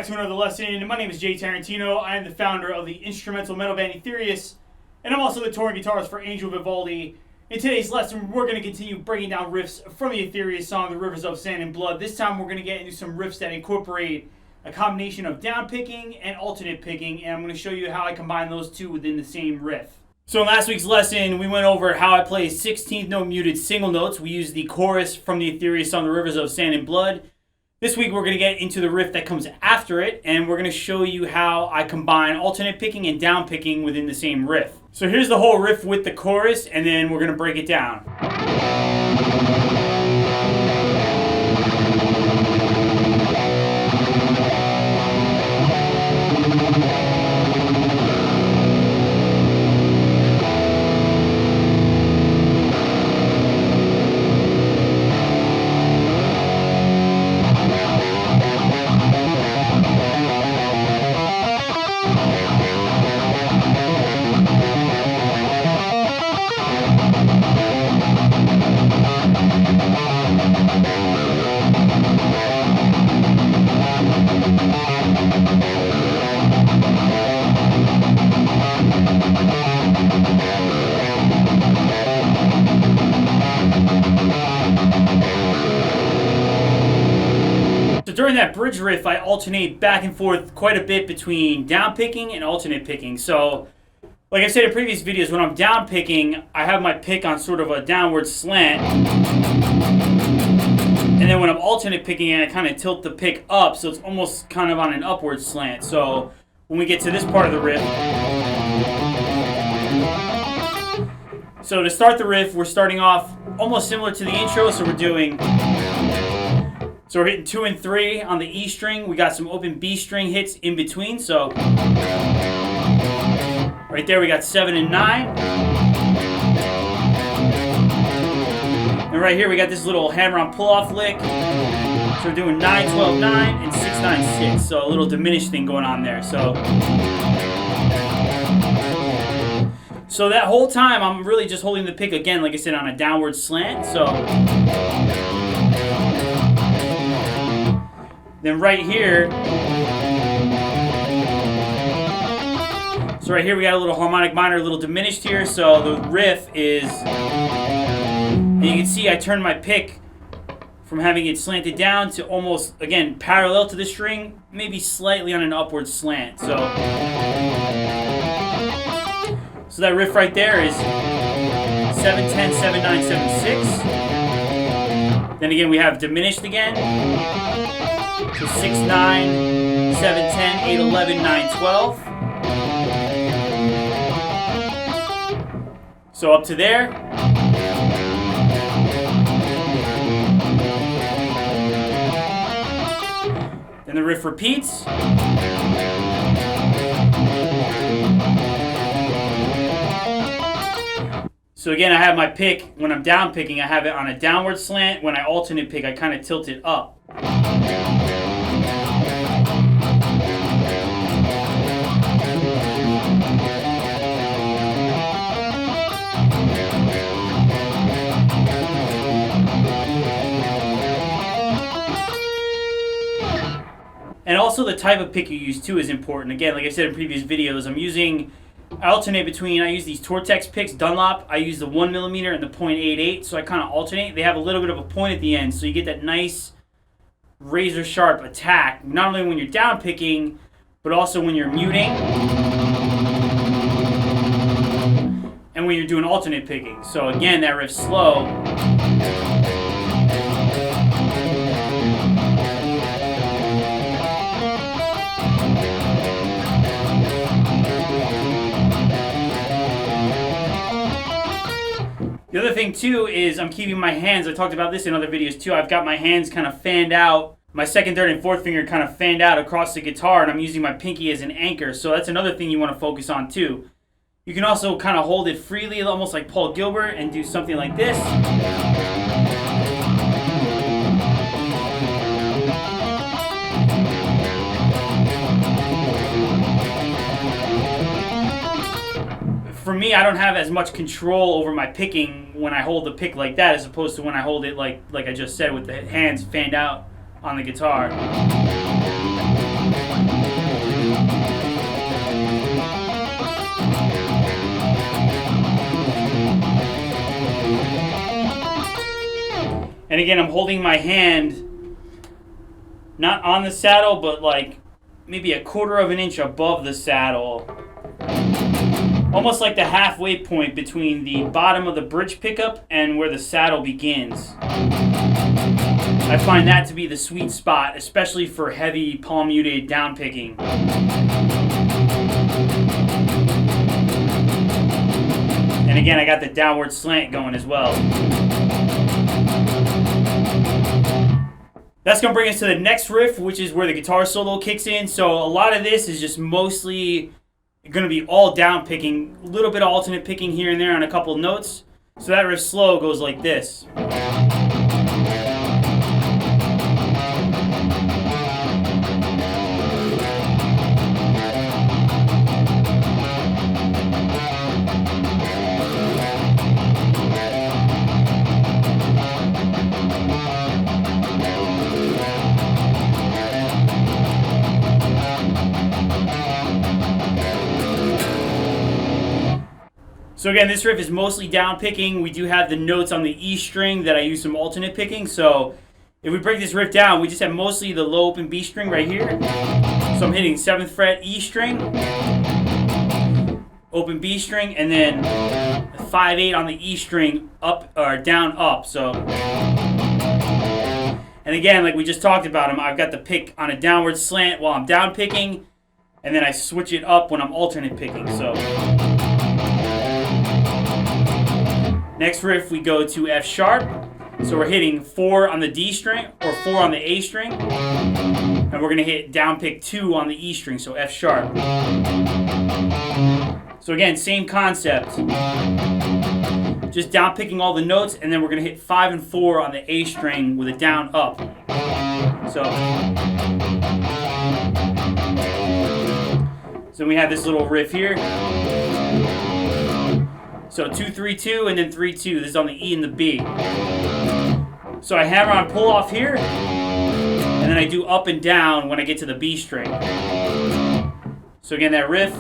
back to another lesson. My name is Jay Tarantino. I am the founder of the instrumental metal band Thrash, and I'm also the touring guitarist for Vivaldi. In today's lesson, we're going to continue breaking down riffs from the Thrash song, The Rivers of Sand and Blood. This time, we're going to get into some riffs that incorporate a combination of down picking and alternate picking, and I'm going to show you how I combine those two within the same riff. So in last week's lesson, we went over how I play 16th note muted single notes. We used the chorus from the Thrash song, The Rivers of Sand and Blood. This week, we're going to get into the riff that comes after it, and we're going to show you how I combine alternate picking and down picking within the same riff. So here's the whole riff with the chorus, and then we're going to break it down. So during that bridge riff, I alternate back and forth quite a bit between down picking and alternate picking. So, like I said in previous videos, when I'm down picking, I have my pick on sort of a downward slant. And then when I'm alternate picking, I kind of tilt the pick up, so it's almost kind of on an upward slant. So when we get to this part of the riff, so to start the riff, we're starting off almost similar to the intro, so we're hitting 2 and 3 on the E string. We got some open B string hits in between. So right there we got 7 and 9. And right here we got this little hammer-on pull-off lick. So we're doing 9, 12, 9, and 6, 9, 6. So a little diminished thing going on there. So that whole time I'm really just holding the pick again, like I said, on a downward slant. So then right here, we got a little harmonic minor, a little diminished here. So the riff is, and you can see I turned my pick from having it slanted down to almost, again, parallel to the string, maybe slightly on an upward slant. So that riff right there is 7, 10, 7, 9, 7, 6. Then again, we have diminished again. So 6, 9, 7, 10, 8, 11, 9, 12. So up to there. Then the riff repeats. So again, I have my pick, when I'm down picking, I have it on a downward slant. When I alternate pick, I kind of tilt it up. And also the type of pick you use too is important. Again, like I said in previous videos, I alternate between, I use these Tortex picks, Dunlop. I use the 1mm and the .88, so I kind of alternate. They have a little bit of a point at the end, so you get that nice razor sharp attack, not only when you're down picking, but also when you're muting and when you're doing alternate picking. So again, that riff's slow. The other thing too is I'm keeping my hands, I talked about this in other videos too, I've got my hands kind of fanned out, my second, third, and fourth finger kind of fanned out across the guitar, and I'm using my pinky as an anchor, so that's another thing you want to focus on too. You can also kind of hold it freely, almost like Paul Gilbert, and do something like this. for me, I don't have as much control over my picking when I hold the pick like that as opposed to when I hold it like I just said with the hands fanned out on the guitar. And again, I'm holding my hand not on the saddle, but like maybe a quarter of an inch above the saddle. Almost like the halfway point between the bottom of the bridge pickup and where the saddle begins. I find that to be the sweet spot, especially for heavy palm muted down picking. And again, I got the downward slant going as well. That's going to bring us to the next riff, which is where the guitar solo kicks in. So a lot of this is just mostly going to be all down picking, a little bit of alternate picking here and there on a couple notes. So that riff slow goes like this. So again, this riff is mostly down picking. We do have the notes on the E string that I use some alternate picking. So if we break this riff down, we just have mostly the low open B string right here. So I'm hitting 7th fret E string, open B string, and then 5/8 on the E string up or down up. So, and again, like we just talked about, I've got the pick on a downward slant while I'm down picking, and then I switch it up when I'm alternate picking. So. Next riff, we go to F sharp. So we're hitting 4 on the D string or 4 on the A string. And we're going to hit down pick 2 on the E string, so F sharp. So again, same concept. Just down picking all the notes, and then we're going to hit 5 and 4 on the A string with a down up. So we have this little riff here. So 2-3-2 and then 3-2. This is on the E and the B. So I hammer on pull off here, and then I do up and down when I get to the B string. So again, that riff.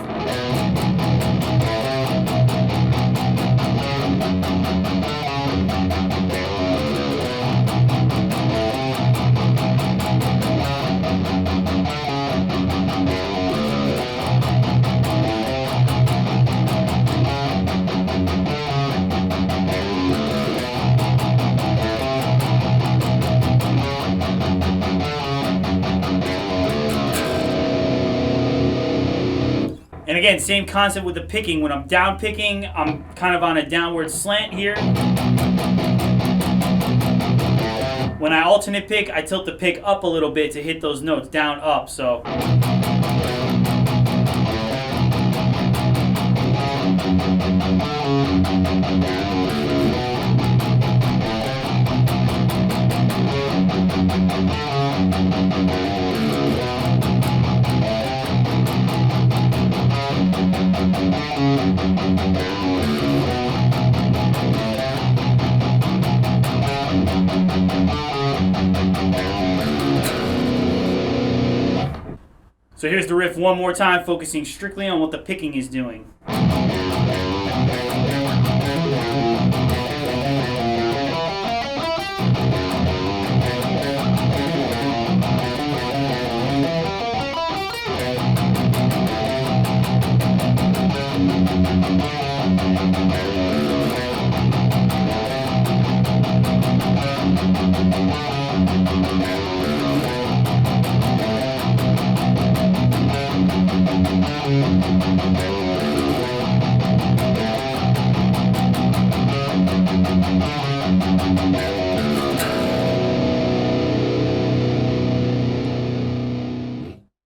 And again, same concept with the picking. When I'm down picking, I'm kind of on a downward slant here. When I alternate pick, I tilt the pick up a little bit to hit those notes down up. So. So here's the riff one more time, focusing strictly on what the picking is doing.